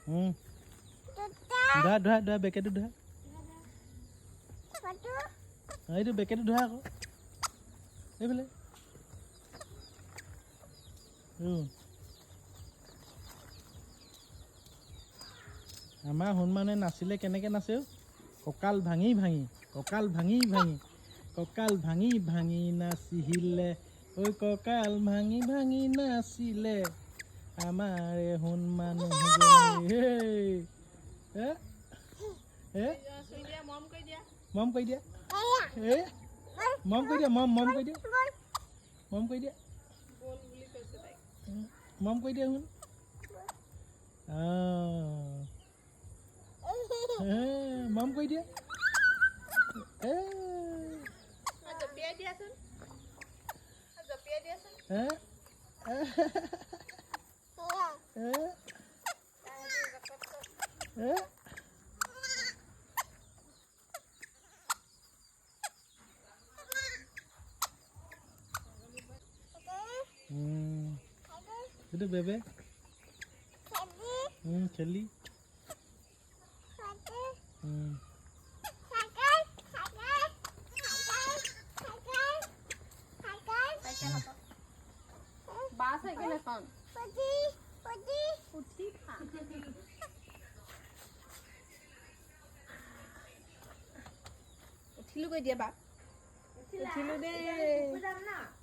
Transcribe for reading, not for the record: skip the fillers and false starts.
ধোৱা ধোৱা ধোৱা বেকেটটো ধোৱা এইটো বেকেটটো ধোৱা আকৌ এইফালে আমাৰ হনুমানে নাচিলে কেনেকৈ নাচে কঁকাল ভাঙি ভাঙি কঁকাল ভাঙি ভাঙি কঁকাল ভাঙি ভাঙি নাচিলে ঐ কঁকাল ভাঙি ভাঙি নাচিলে আমাৰ হনুমান মম কৰি দিয়া মম কৰি দিয়া মম কৰি দিয়া মম কৰি দিয়া মম কৰি দিয়া শুন মম কৰি দিয়া জপিয়াই দিয়াচোন জপিয়াই দিয়াচোন itu bebe খেলি বাস সাইকেল এখন উঠিলো গৈ দিয়া বাপ উঠিলো দেই